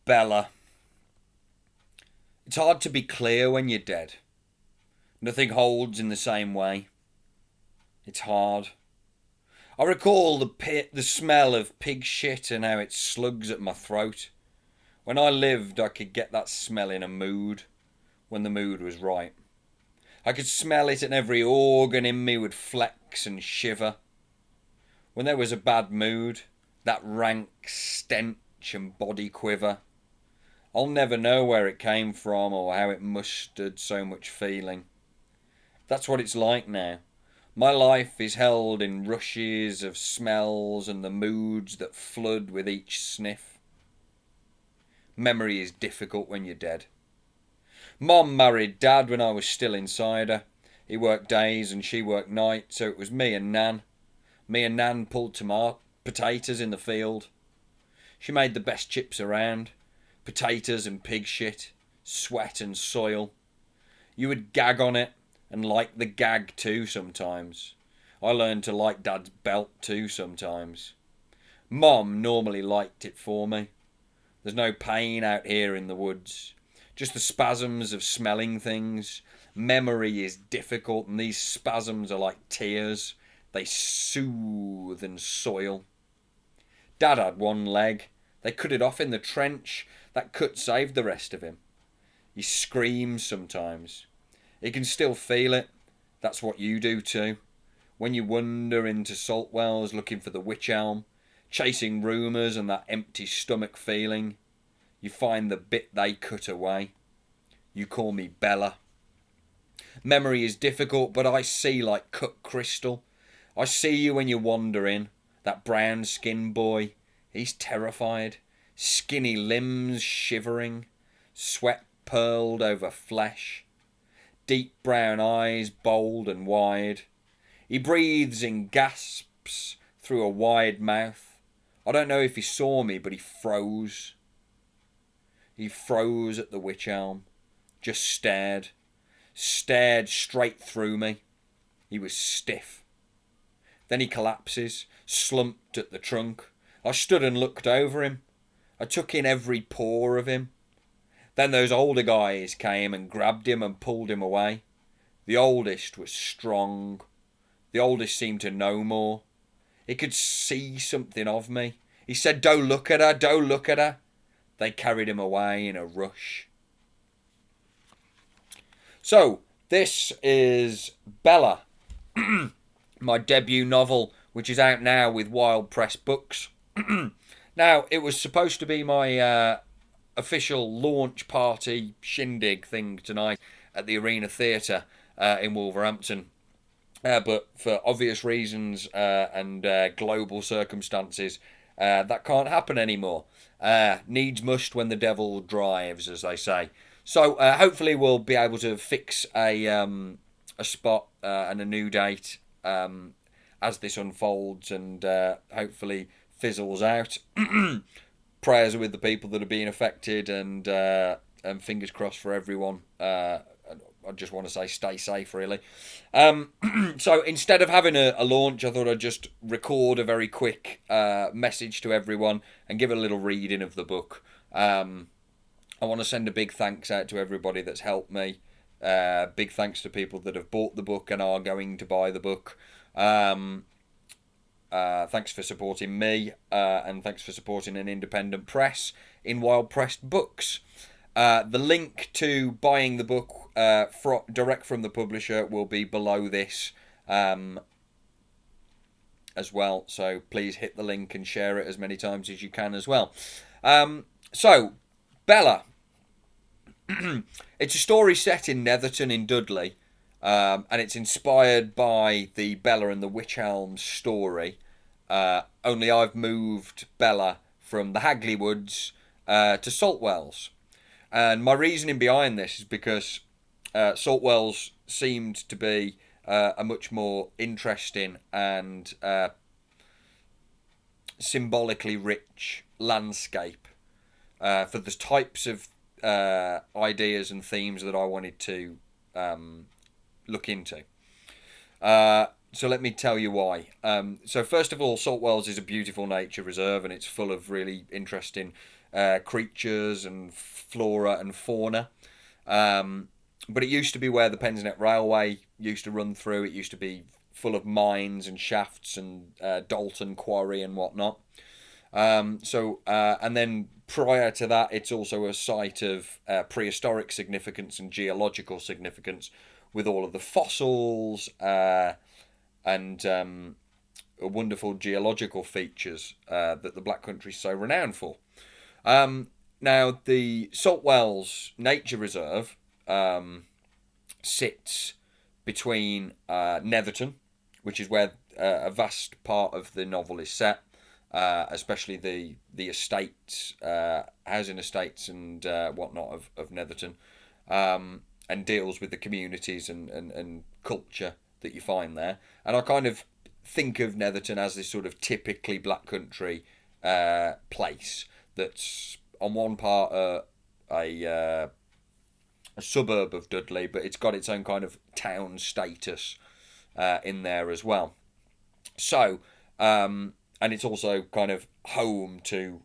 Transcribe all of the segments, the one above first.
Bella. It's hard to be clear when you're dead. Nothing holds in the same way. It's hard. I recall the smell of pig shit and how it slugs at my throat. When I lived, I could get that smell in a mood, when the mood was right. I could smell it and every organ in me would flex and shiver. When there was a bad mood, that rank stench and body quiver. I'll never know where it came from or how it mustered so much feeling. That's what it's like now. My life is held in rushes of smells and the moods that flood with each sniff. Memory is difficult when you're dead. Mom married Dad when I was still inside her. He worked days and she worked nights, so it was me and Nan. Me and Nan pulled potatoes in the field. She made the best chips around. Potatoes and pig shit, sweat and soil. You would gag on it and like the gag too sometimes. I learned to like Dad's belt too sometimes. Mom normally liked it for me. There's no pain out here in the woods. Just the spasms of smelling things. Memory is difficult and these spasms are like tears. They soothe and soil. Dad had one leg. They cut it off in the trench. That cut saved the rest of him. He screams sometimes. He can still feel it. That's what you do too. When you wander into salt wells looking for the wych-elm, chasing rumours and that empty stomach feeling, you find the bit they cut away. You call me Bella. Memory is difficult, but I see like cut crystal. I see you when you wander in. That brown skinned boy. He's terrified. Skinny limbs shivering. Sweat pearled over flesh. Deep brown eyes bold and wide. He breathes in gasps through a wide mouth. I don't know if he saw me, but he froze. He froze at the wych-elm. Just stared. Stared straight through me. He was stiff. Then he collapses, slumped at the trunk. I stood and looked over him. I took in every pore of him. Then those older guys came and grabbed him and pulled him away. The oldest was strong. The oldest seemed to know more. He could see something of me. He said, "Don't look at her, don't look at her." They carried him away in a rush. So, this is Bella, my debut novel, which is out now with Wild Press Books. Now, it was supposed to be my official launch party shindig thing tonight at the Arena Theatre in Wolverhampton. But for obvious reasons and global circumstances, that can't happen anymore. Needs must when the devil drives, as they say. So hopefully we'll be able to fix a spot and a new date as this unfolds and hopefully fizzles out. Prayers are with the people that are being affected and fingers crossed for everyone. I just want to say stay safe, really. So instead of having a launch, I thought I'd just record a very quick message to everyone and give a little reading of the book. I want to send a big thanks out to everybody that's helped me. Big thanks to people that have bought the book and are going to buy the book. Thanks for supporting me and thanks for supporting an independent press in Wild Pressed Books. The link to buying the book direct from the publisher will be below this as well. So please hit the link and share it as many times as you can as well. So, Bella. It's a story set in Netherton in Dudley. And it's inspired by the Bella and the wych-elm story. Only I've moved Bella from the Hagley Woods to Saltwells. And my reasoning behind this is because Saltwells seemed to be a much more interesting and symbolically rich landscape for the types of ideas and themes that I wanted to look into. So let me tell you why. So first of all, Saltwells is a beautiful nature reserve and it's full of really interesting creatures and flora and fauna. But it used to be where the Pensnet Railway used to run through. It used to be full of mines and shafts and Dalton Quarry and whatnot. And then prior to that, it's also a site of prehistoric significance and geological significance, with all of the fossils and wonderful geological features that the Black Country is so renowned for. Now, the Saltwells Nature Reserve sits between Netherton, which is where a vast part of the novel is set, especially the estates, housing estates and whatnot of Netherton, and deals with the communities and culture that you find there. And I kind of think of Netherton as this sort of typically Black Country place that's on one part a suburb of Dudley, but it's got its own kind of town status in there as well. So, and it's also kind of home to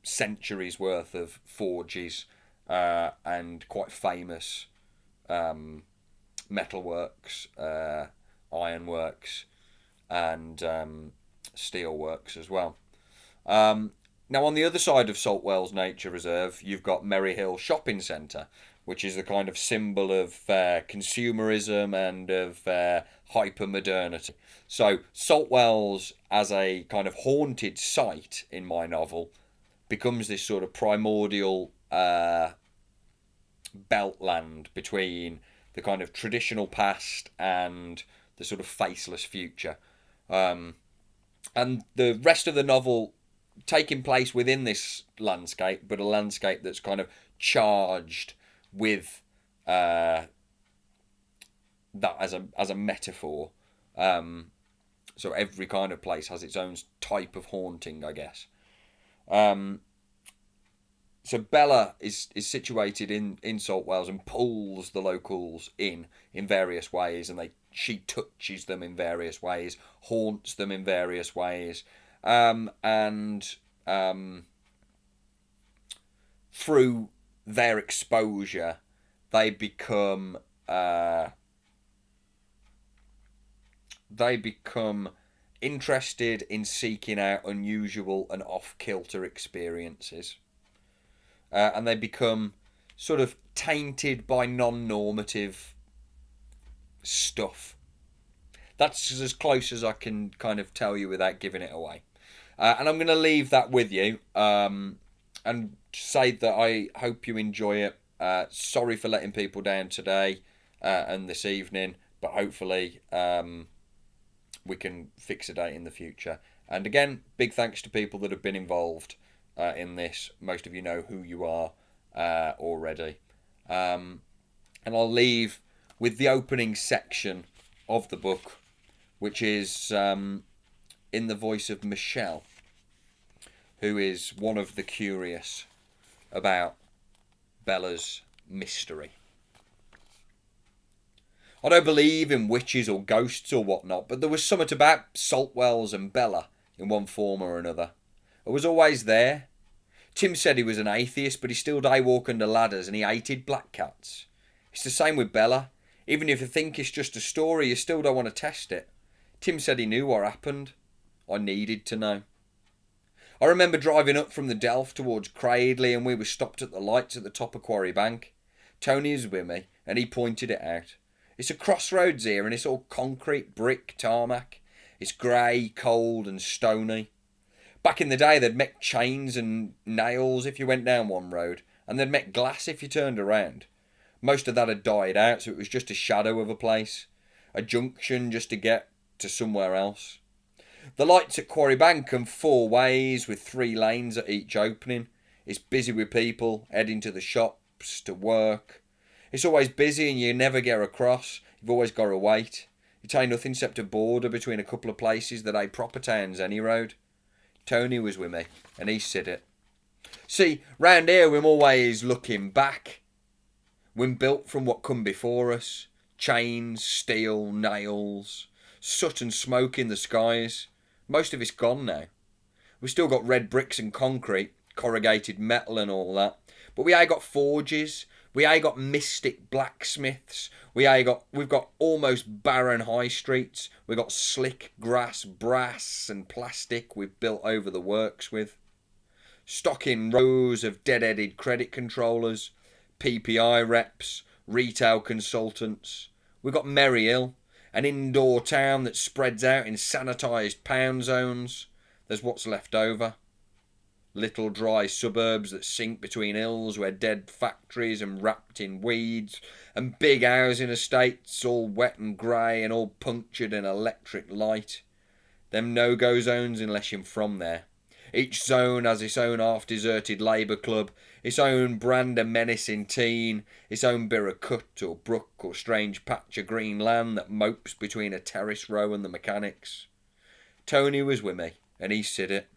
centuries worth of forges and quite famous metalworks, ironworks, and steelworks as well. Now, on the other side of Saltwells Nature Reserve, you've got Merry Hill Shopping Centre, which is a kind of symbol of consumerism and of hyper-modernity. So Saltwells, as a kind of haunted site in my novel, becomes this sort of primordial beltland between the kind of traditional past and the sort of faceless future. And the rest of the novel taking place within this landscape, but a landscape that's kind of charged with that as a metaphor. So every kind of place has its own type of haunting, I guess. So Bella is situated in Saltwells and pulls the locals in various ways, and she touches them in various ways, haunts them in various ways. And through their exposure, they become interested in seeking out unusual and off-kilter experiences, and they become sort of tainted by non-normative stuff. That's as close as I can kind of tell you without giving it away. And I'm going to leave that with you and say that I hope you enjoy it. Sorry for letting people down today and this evening, but hopefully we can fix a date in the future. And again, big thanks to people that have been involved in this. Most of you know who you are already. And I'll leave with the opening section of the book, which is in the voice of Michelle, who is one of the curious about Bella's mystery. I don't believe in witches or ghosts or whatnot, but there was something about Saltwells and Bella in one form or another. It was always there. Tim said he was an atheist, but he still daywalked under ladders and he hated black cats. It's the same with Bella. Even if you think it's just a story, you still don't want to test it. Tim said he knew what happened. I needed to know. I remember driving up from the Delft towards Cradley, and we were stopped at the lights at the top of Quarry Bank. Tony was with me, and he pointed it out. It's a crossroads here, and it's all concrete, brick, tarmac. It's grey, cold, and stony. Back in the day, they'd make chains and nails if you went down one road, and they'd make glass if you turned around. Most of that had died out, so it was just a shadow of a place. A junction just to get to somewhere else. The lights at Quarry Bank come 4 ways with 3 lanes at each opening. It's busy with people heading to the shops, to work. It's always busy and you never get across. You've always got to wait. It ain't nothing except a border between a couple of places that ain't proper towns any road. Tony was with me and he said it. See, round here we're always looking back. We're built from what come before us. Chains, steel, nails, soot and smoke in the skies. Most of it's gone now. We still got red bricks and concrete, corrugated metal and all that. But we ain't got forges. We ain't got mystic blacksmiths. We've got almost barren high streets. We've got slick grass, brass and plastic we've built over the works with. Stocking rows of dead-headed credit controllers, PPI reps, retail consultants. We've got Merryhill, an indoor town that spreads out in sanitised pound zones. There's what's left over. Little dry suburbs that sink between hills where dead factories and wrapped in weeds, and big housing estates all wet and grey and all punctured in electric light. Them no-go zones unless you're from there. Each zone has its own half-deserted labour club, its own brand of menacing teen, its own bit of cut or brook or strange patch of green land that mopes between a terrace row and the mechanics. Tony was with me, and he said it.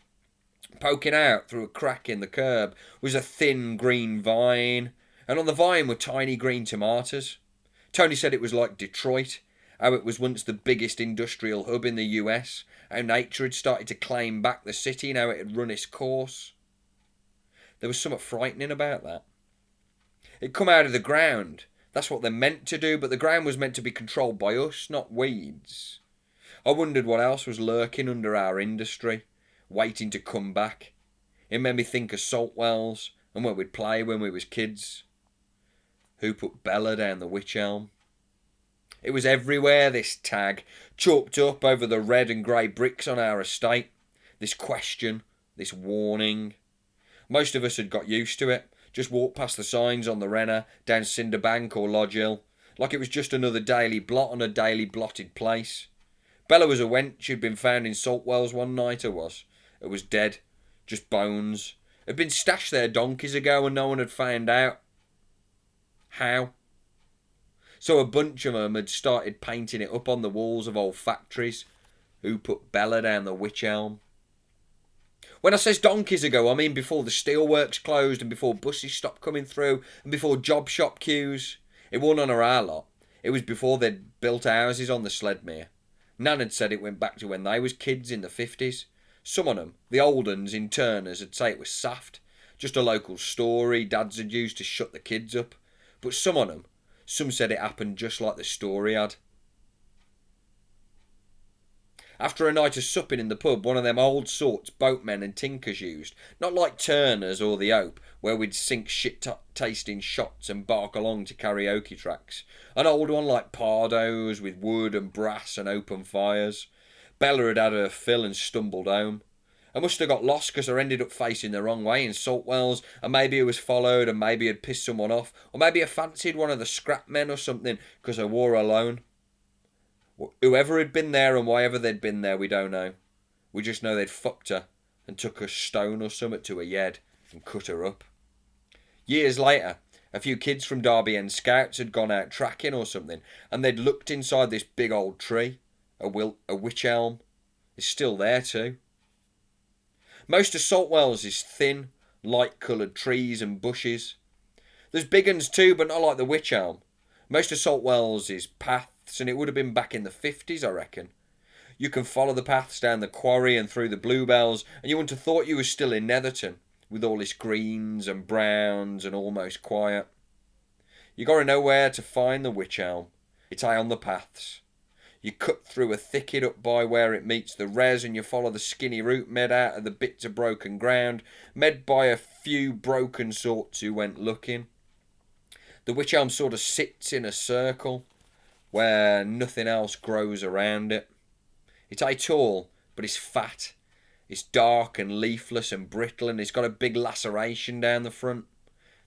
Poking out through a crack in the curb was a thin green vine, and on the vine were tiny green tomatoes. Tony said it was like Detroit, how it was once the biggest industrial hub in the US, how nature had started to claim back the city and how it had run its course. There was something frightening about that. It come out of the ground. That's what they're meant to do, but the ground was meant to be controlled by us, not weeds. I wondered what else was lurking under our industry, waiting to come back. It made me think of salt wells and where we'd play when we was kids. Who put Bella down the wych-elm? It was everywhere, this tag, chalked up over the red and grey bricks on our estate. This question, this warning. Most of us had got used to it, just walked past the signs on the Renner, down Cinderbank or Lodge Hill, like it was just another daily blot on a daily blotted place. Bella was a wench who'd been found in salt wells one night, It was dead, just bones. Had been stashed there donkeys ago and no one had found out. How? So a bunch of them had started painting it up on the walls of old factories. Who put Bella down the wych-elm? When I says donkeys ago, I mean before the steelworks closed and before buses stopped coming through and before job shop queues. It wasn't on our lot. It was before they'd built houses on the Sledmere. Nan had said it went back to when they was kids in the 50s. Some of them, the old uns in Turners, would say it was saft. Just a local story dads had used to shut the kids up. But some of them, some said it happened just like the story had. After a night of supping in the pub, one of them old sorts boatmen and tinkers used, not like Turners or the Hope, where we'd sink shit-tasting shots and bark along to karaoke tracks. An old one like Pardo's, with wood and brass and open fires. Bella had had her fill and stumbled home. I must have got lost because I ended up facing the wrong way in salt wells, and maybe I was followed, and maybe I'd pissed someone off, or maybe I fancied one of the scrap men or something because I wore alone. Whoever had been there and why ever they'd been there, we don't know. We just know they'd fucked her and took a stone or something to her head and cut her up. Years later, a few kids from Derby End Scouts had gone out tracking or something, and they'd looked inside this big old tree, a wych-elm. It's still there too. Most of salt wells is thin, light-coloured trees and bushes. There's big uns too, but not like the wych-elm. Most of salt wells is paths, and it would have been back in the 50s, I reckon. You can follow the paths down the quarry and through the bluebells, and you wouldn't have thought you was still in Netherton, with all its greens and browns and almost quiet. You got to know where to find the wych-elm. It's high on the paths. You cut through a thicket up by where it meets the res, and you follow the skinny route made out of the bits of broken ground, made by a few broken sorts who went looking. The wych-elm sort of sits in a circle, where nothing else grows around it. It ain't tall, but it's fat. It's dark and leafless and brittle, and it's got a big laceration down the front.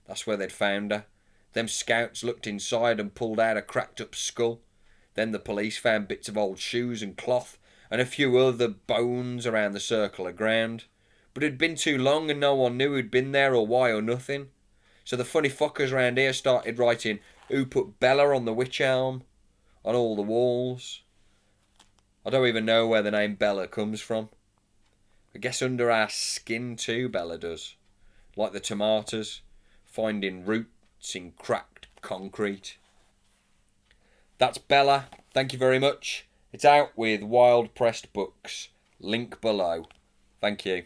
That's where they'd found her. Them scouts looked inside and pulled out a cracked up skull. Then the police found bits of old shoes and cloth and a few other bones around the circle of ground. But it had been too long and no one knew who'd been there or why or nothing. So the funny fuckers round here started writing "Who put Bella on the wych-elm" on all the walls. I don't even know where the name Bella comes from. I guess under our skin too, Bella does. Like the tomatoes, finding roots in cracked concrete. That's Bella. Thank you very much. It's out with Wild Pressed Books. Link below. Thank you.